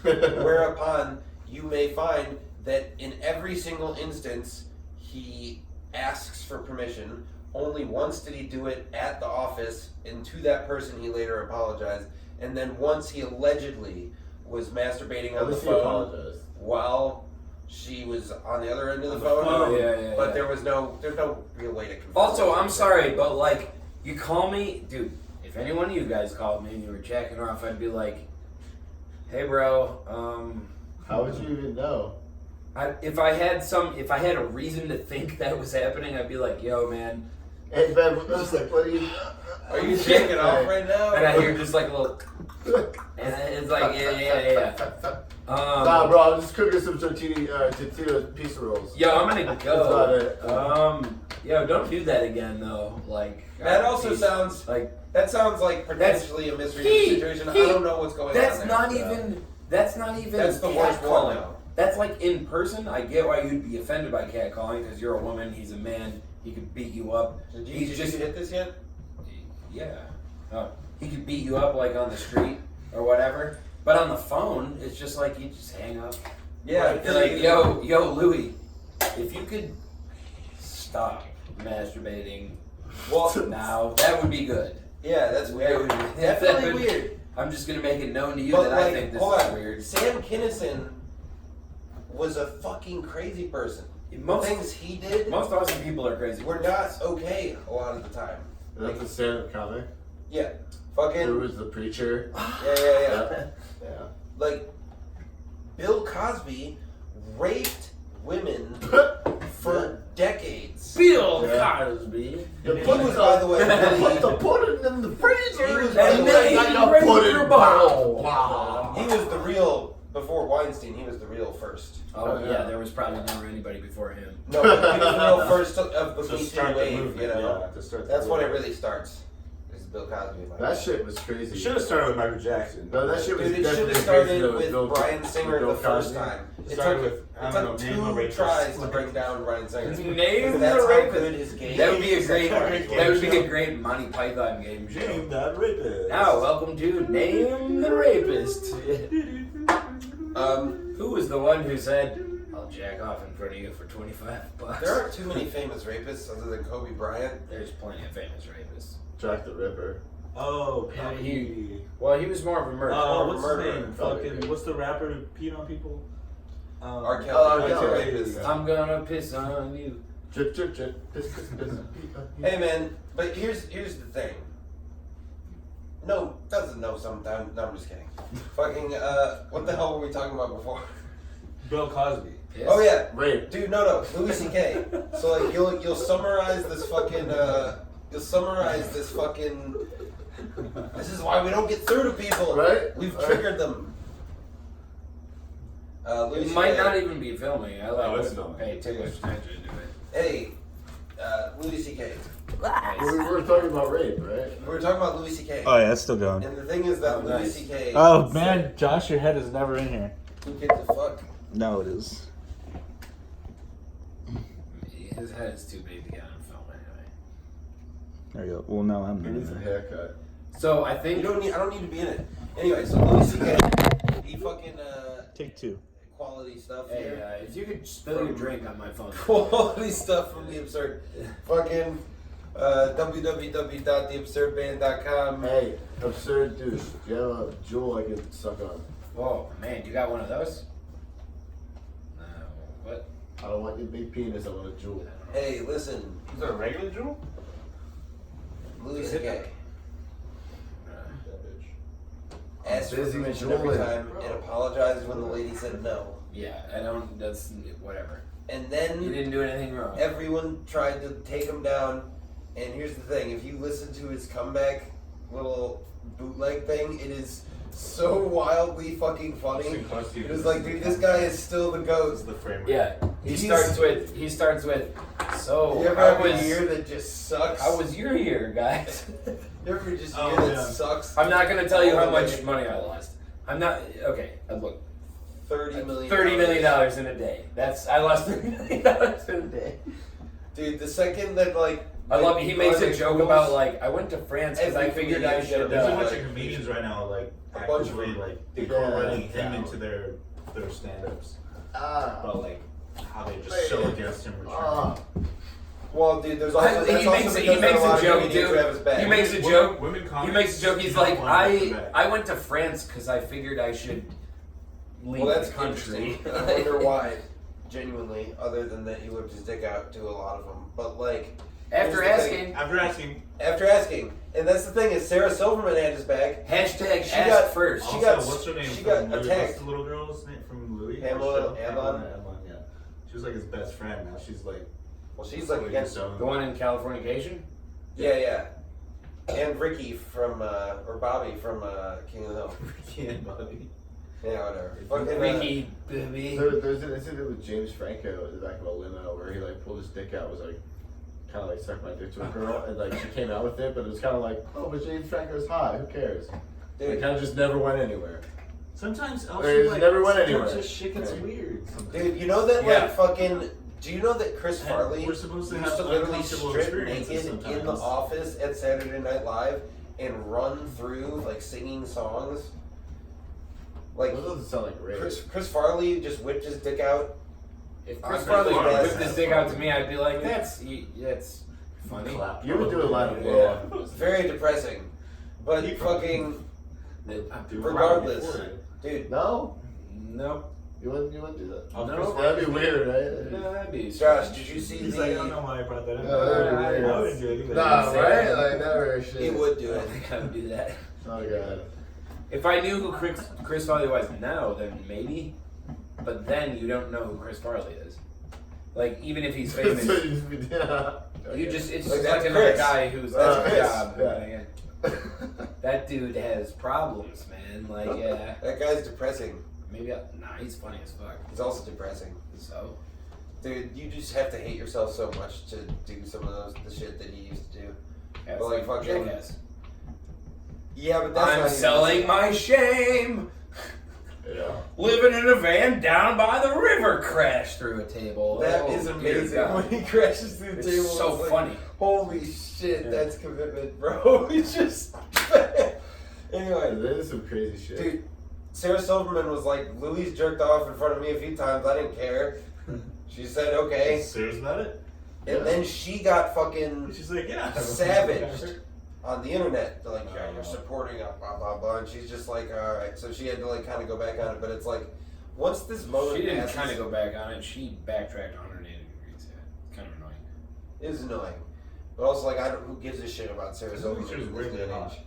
Whereupon you may find that in every single instance, he asks for permission. Only once did he do it at the office, and to that person he later apologized. And then once he allegedly was masturbating At on the least he phone apologized. while she was on the other end of the On the phone. phone. Yeah, But yeah. there's no real way to confirm. Also, it. I'm sorry, but like, you call me, dude. If any one of you guys called me and you were jacking off, I'd be like, "Hey, bro, How would you even know? if I had a reason to think that was happening, I'd be like, yo, man." Hey, Ben, just like, what are you? Are you jacking off right now? And I hear just like a little, and it's like, yeah. Nah, bro, I'm just cooking some tortilla pizza rolls. Yo, I'm gonna That's about go. it. Yo, don't do that again, though. Like That also sounds like that sounds like potentially a misread situation. I don't know what's going on. that's there. not even. That's not even. That's the worst one, catcalling. though. That's like in person. I get why you'd be offended by catcalling because you're a woman. He's a man. He could beat you up. Did He's you just hit this yet? yeah. Oh, he could beat you up like on the street or whatever. But on the phone, it's just like you just hang up. Yeah, You're like, yo, Louis, if you could stop masturbating now, that would be good. Yeah, that's weird. Definitely weird. I'm just gonna make it known to you But that like, I think this hold is on. weird. Sam Kinison was a fucking crazy person. Most Things he did awesome people are crazy. were not okay a lot of the time. That's a stand-up comic. Yeah, fucking. Who was the preacher? Yeah. Yeah. Like, Bill Cosby raped women for decades. Bill Yeah. Cosby. He was, by the way, really, the pudding in the freezer. He was, by the And way, then I he got raped pudding. your bottle. he was the real, before Weinstein, he was the real first. Oh yeah, there was probably never anybody before him. No, but he was the real first of the To Me Too start the wave, movement, you know? yeah, to start the That's when it movement. really starts. Is Bill Cosby. That shit was crazy. It should have started with Michael Jackson. No, that shit was Dude, it should definitely have started crazy, with Bill- Bryan Singer Bill the first Cosby. time. It Started took, with, I it don't took know, name a 2 rapist. tries to bring down Bryan Singer. Name That's the how rapist. good his game That would be a is. great. That's That would be a great Monty Python game show. Name that rapist. Now, welcome to Name the Rapist. Um, Who was the one who said, "I'll jack off in front of you for $25"? there aren't too many famous rapists other than Kobe Bryant. There's plenty of famous rapists. Jack the Ripper. Oh, Yeah, Penny. Well, he was more of a murderer. What's his murderer. name? Fucking, what's the rapper who peed on people? R. Kelly, R. he's a Kelly. rapist. I'm gonna piss on you. Drip, drip, drip. Piss, piss, piss. Hey man, but here's the thing. No, doesn't know sometimes. No, I'm just kidding. Fucking, what the hell were we talking about before? Bill Cosby. Piss? Oh yeah, Rape. dude, no, Louis C.K. So like, you'll summarize this fucking, this is why we don't get through to people. Right? We've Right. triggered them. Louis It might C.K. not even be filming. I like it's to filming. pay too much attention to it. Hey, Louis C.K. We were talking about rape, right? We were talking about Louis C.K. Oh yeah, it's still going. And the thing is that Oh, Louis nice. C.K. Oh man, Josh, your head is never in here. Who gives a fuck? No, it is. His head is too big to get on film anyway. There you go. Well, no, I'm He needs a not. haircut. So I I think don't need to be in it. Anyway, so Louis C.K. He fucking Take 2. quality stuff hey, here. if you could spill your drink on my phone. Quality stuff from The Absurd. Fucking www.theabsurdband.com. Hey, absurd douche. Do you have a jewel I can suck on? Whoa, man, you got one of those? No, what? I don't want your big penis, I want a jewel. Hey, listen, Is that a regular jewel? Louis C.K. That bitch. asked for busy permission every jeweling. time and apologized when the lady said no. Yeah, I don't. That's whatever. And You then didn't do anything wrong. everyone tried to take him down. And here's the thing: if you listen to his comeback little bootleg thing, it is so wildly fucking funny. It was like, dude, this guy is still the What's goat. the frame rate? Yeah, he He's- starts with. So You ever how have was a year that just sucks? how was your year, guys? You ever just a Oh, year that yeah. sucks? I'm not gonna tell you how Oh, much man. money I lost. I'm not okay. Look, $30 million. $30 million in a day. I lost $30 million in a day. Dude, the second that like I love it. He makes a Olympic joke rules- about like I went to France because I Every figured I comedian should. There's a Yeah, bunch like- of comedians right now, like A bunch of actively them. like Yeah, incorporating him yeah. into their stand-ups Ah. about like how they just so against him returning. Ah. Well, dude, there's also He that's makes also a- he because makes there are a lot of joke, comedians who dude. have his back. He makes a joke. Women He comics makes a joke. He's don't like, want to come back. I went to France because I figured I should leave Well, that's the country. interesting. I wonder why. Genuinely, other than that, he whipped his dick out to a lot of them. But like, After here's the thing. asking, after asking, and that's the thing is, Sarah Silverman had his back. hashtag She ask got- first. she Also, got- what's her name? she from got Louis? attacked. What's the little girl's name from Louis? Pamela Show? Adlon? Yeah. She was like his best friend. Now she's like. Well, she's like against him. The one in Californication? Yeah. And Ricky from or Bobby from King of the Hill. Ricky and Bobby. Yeah, whatever. Fucking, Ricky, baby. There's an incident with James Franco in the back of a limo where he like pulled his dick out, was like kind of like sucked my dick to a girl, and like she came out with it, but it was kind of like, oh, but James Franco's hot, who cares? It dude, kind of just never went anywhere. Sometimes It also like never went sometimes anywhere. just shit gets Right. weird. dude, you know that Yeah. like fucking. Do you know that Chris Farley We're supposed to used have to literally uncomfortable strip experiences naked in the sometimes. office at Saturday Night Live and run through like singing songs. Like That doesn't sound like rape. Chris Farley just whipped his dick out. If Chris I'm Farley Farley whipped his dick out to me, I'd be like, that's funny. Clap. You would do a line of Yeah, blow. it's very depressing. But fucking regardless, dude. No, Nope. you wouldn't do that. No. That'd be weird, right? No, that'd be Josh, did you see He's the? like, I don't know why I brought that up. No, that'd be weird. I wouldn't do it either. Nah, right? Like never shit. He would do I it. don't think I would do that. Oh god. If I knew who Chris Farley was now, then maybe. But then you don't know who Chris Farley is. Like, even if he's famous, So you just be- yeah. it's Like, just that's like another Chris. guy who's That's got a Chris, job. yeah. That dude has problems, man. Like, yeah. That guy's depressing. Maybe, he's funny as fuck. He's also depressing. So, Dude, you just have to hate yourself so much to do some of the shit that he used to do. yeah, Well, like, it's fucking- Jackass. Yeah, but that's I'm not selling even, my shame. Yeah. Living in a van down by the river, crash through a table. That is dear amazing God. when he crashes through the It's table. so it's like, funny. Holy shit, Yeah. that's commitment, bro. It's just. Anyway, That is some crazy shit. dude, Sarah Silverman was like, Louis jerked off in front of me a few times. I didn't care. She said, okay. Serious about it? And then she got fucking She's like, yeah. savaged on the internet. They're like, yeah, you're supporting a blah, blah, blah. And she's just like, all right. So she had to like kind of go back on it. But it's like, once this moment She didn't passes, kind of go back on it. She backtracked 180 degrees. Yeah, it's kind of annoying. it is annoying. But also, like, who gives a shit about Sarah I think Silverman? she was in this weirdly day and hot. age?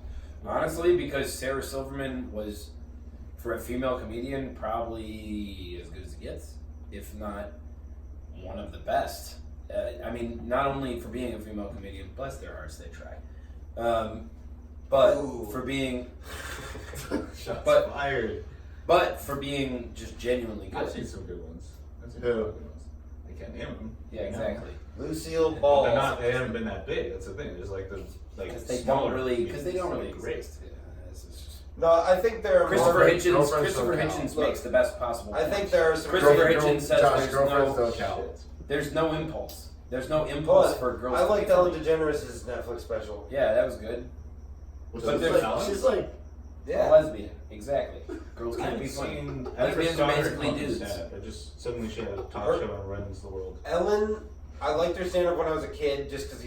Honestly, because Sarah Silverman was, for a female comedian, probably as good as it gets, if not one of the best. I mean, not only for being a female comedian, bless their hearts, they try. But Ooh. for being, Shots But- fired. but for being just genuinely I've good. seen some good ones. I've seen Who? some good ones. I can't name them. Yeah, exactly. Lucille But Ball. they're not. They haven't been that big. That's the thing. There's like the Because they smaller don't really comedians, exist. great. Yeah, this is just- No, I think there are Christopher more. Hitchens. girlfriends Christopher don't count. Hitchens Look, makes the best possible. I think points. there are some. Christopher Girlfriend- Hitchens says Josh, there's girlfriends no don't count. There's no impulse. There's no impulse But for girls. I to liked be Ellen funny. DeGeneres' Netflix special. Yeah, that was good. Well, But she's there's- like, she's like, A lesbian, exactly. Girls I can't haven't be funny. seen. Lesbians are basically dudes. I just suddenly she had a talk Her- show and runs the world. Ellen, I liked her stand up when I was a kid, just because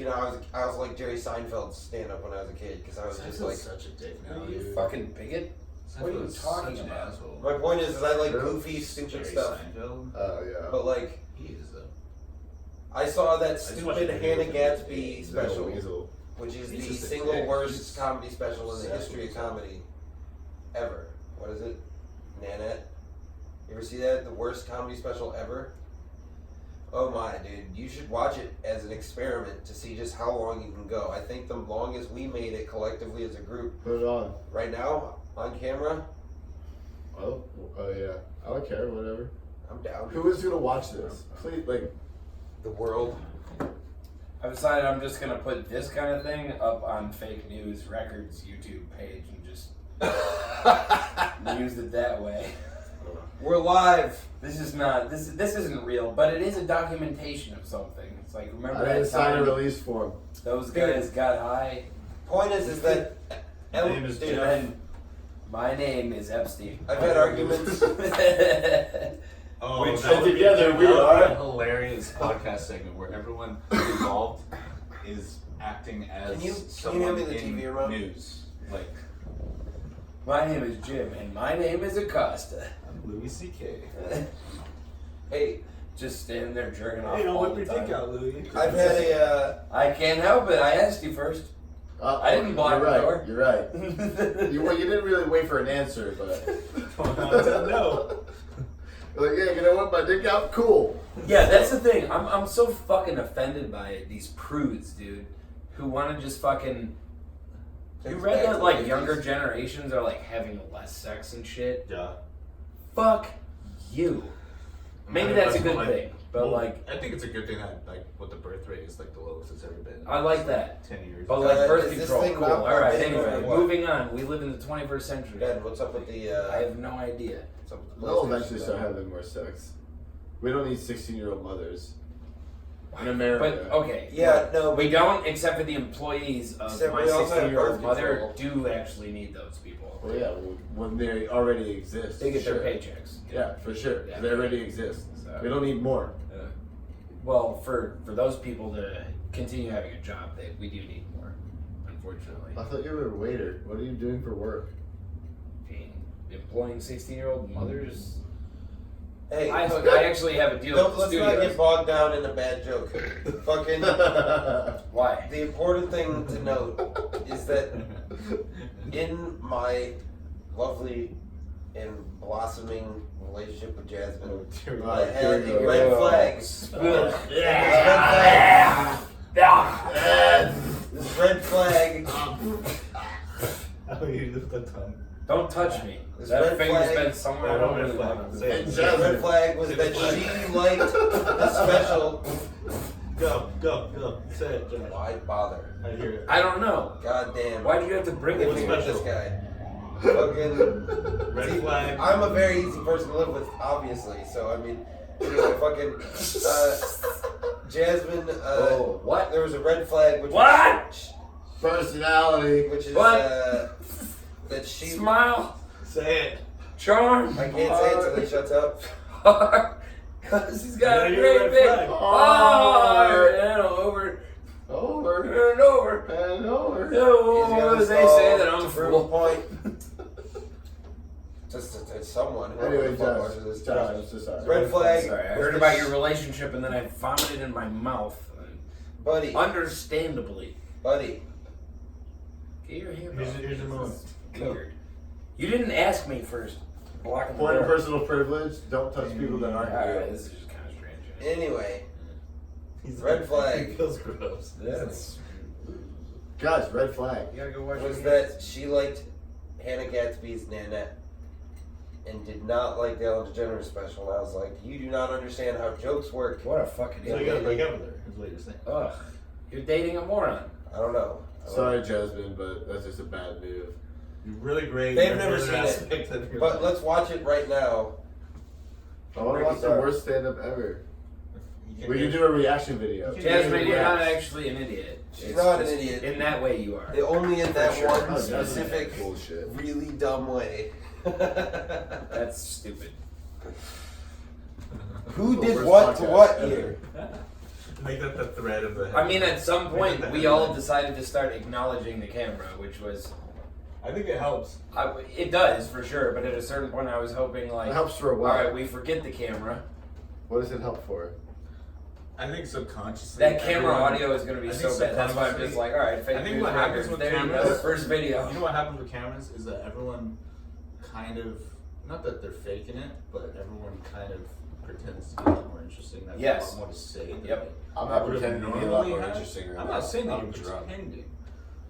I was like Jerry Seinfeld's stand up when I was a kid, because I was just like. such a dick Are you fucking bigot? What are you talking about? My point is I like Really? goofy, stupid Jerry stuff. Seinfeld. oh yeah. But like, He is though. I saw that I just watched stupid a video Hannah with him. Gadsby He's a special, weasel. which is He's the just a single dick. worst He's comedy special in the obsessed history with of himself. comedy ever. What is it? Nanette? You ever see that? The worst comedy special ever? Oh my, dude. You should watch it as an experiment to see just how long you can go. I think the longest we made it collectively as a group Put it on. right now on camera, Oh yeah. I don't care. Whatever. I'm down. Who is gonna watch this? Please, like. The world. I've decided I'm just gonna put this kind of thing up on Fake News Records YouTube page and just use it that way. We're live. This is not this isn't real, but it is a documentation of something. It's like remember I didn't that sign a time release form. those guys got high. Point is that My name is dude, And then my name is Epstein. I've had arguments. Oh, Which that would be- together we that would be are- a hilarious podcast segment where everyone involved is acting as Can you someone hand me the in TV remote? news. Like, My name is Jim, and my name is Acosta. I'm Louis C.K. Hey, Just standing there jerking off Hey, don't all whip the your time. dick out, Louis. I've had a. I can't help it. I asked you first. I didn't block you're the right, door. You're right. You didn't really wait for an answer, but. No. Like, yeah, you know what? My dick out? Cool. Yeah, that's the thing. I'm so fucking offended by it. These prudes, dude, who want to just fucking. You read that like younger generations are like having less sex and shit. Yeah. Fuck you. Maybe that's a good what thing, but like I think it's a good thing that like what the birth rate is like the lowest it's ever been. I like that. 10 years. But like birth is this control, thing cool. not All right. forbidden or Anyway, what? moving on. We live in the 21st century. Ben, what's up with the? I have no idea. What's up with the We'll PlayStation eventually start stuff? having more sex. We don't need 16-year-old mothers. in America. But okay, Yeah, no, we don't, except for the employees of Except my we also have 16-year-old birth mother control. do actually need those people. Well, yeah, when they already exist. They get sure. their paychecks. Yeah, for sure. Yeah. They already exist. So- We don't need more. Well, for those people to continue having a job, we do need more, unfortunately. I thought you were a waiter. What are you doing for work? Employing 16-year-old mothers. hey, I actually have a deal with the let's not get studios. bogged down in a bad joke. Fucking. Why? The important thing to note is that in my lovely and blossoming relationship with Jasmine, I had a red flag. This red flag. Oh, you lift the tongue. Don't touch me. This That red finger's flag- been somewhere No, over red the flag. bottom. Say it. The red flag was that she liked the special. Go. Say it, Josh. Why bother? I hear it. I don't know. God damn. Why do you have to bring it Give to me me? with this guy. Fucking. Red See, flag. I'm a very easy person to live with, obviously. So I mean, anyway, fucking. Jasmine. Oh, what? There was a red flag, which What? Personality. which is What? that she. Smile. Say it. Charm. I can't say it until he shuts up. Because he's got a Yeah, great you're big red flag. heart. And over. Over. And over. And over. He's Oh, gonna they stall say that I'm to a prove a fool. point. Just to someone. whoever Anyway, the fuck Josh. watches this. Josh, I'm so sorry. Red flag. Sorry, I was heard that about she- your relationship and then I vomited in my mouth. buddy. Understandably. Buddy. Get your hand Here's off. the moment. Weird. You didn't ask me first. Blocking the Point of door. personal privilege. Don't touch people that aren't Alright, you. this is just kind of strange. isn't it? Anyway, He's red flag. He feels gross. That's. Guys, red flag. You gotta go watch was your that she liked Hannah Gadsby's Nanette and did not like the Ellen DeGeneres special. And I was like, you do not understand how jokes work. What a fucking So you idiot. gotta break up with her, is what you're saying. Ugh. You're dating a moron. I don't know. Sorry, Jasmine, but that's just a bad move. You're really great. They've in never every seen other it. aspect of your But life. let's watch it right now. I want to watch the worst stand-up ever. You We can do a reaction video. You Jasmine, you're not React. actually an idiot. She's not an idiot. In that way, you are. Only in that sure. one Oh, Jasmine. specific, Bullshit. really dumb way. That's stupid. Who did Worst what to podcast what ever. here? Make that the thread of the I mean, at some point, we all decided to start acknowledging the camera, which was. I think it helps. It does, for sure, but at a certain point, I was hoping, like. It helps for a while. Alright, we forget the camera. What does it help for? I think subconsciously. That camera everyone- audio is going to be I so think bad. That's why I'm subconsciously- just like, alright, fake I think news what happens records. with There you cameras- go, first video. You know what happens with cameras is that everyone kind of, not that they're faking it, but everyone kind of pretends to be a lot more interesting. They have Yes. a lot more to say. than Yep. they I'm not would pretending to be a lot normally more have. interesting right I'm now. not saying that I'm you're drunk. pretending.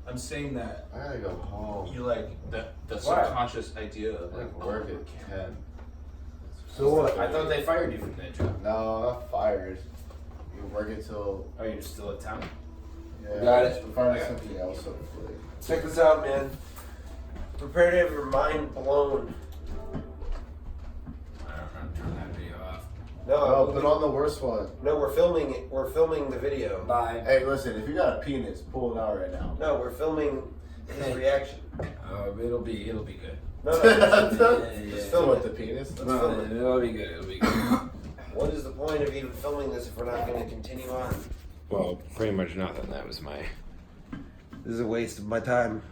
I'm saying that I gotta go home. you like the Why? subconscious idea of I like work at 10. So what? I thought they fired you from that job. No, I'm not fired. You work until. Oh, you're still at town? Yeah, Got it. Find Okay. something else, hopefully. Check this out, man. Prepare to have your mind blown. I'm turning that video off. Oh, No, put on the worst one. no, we're filming it. We're filming the video. Bye. Hey, listen, if you got a penis, pull it out right now. No, we're filming his reaction. It'll be good. No, no. Yeah. Still with the penis? Let's film it. It'll be good. It'll be good. What is the point of even filming this if we're not going to continue on? Well, pretty much nothing. That was my. This is a waste of my time.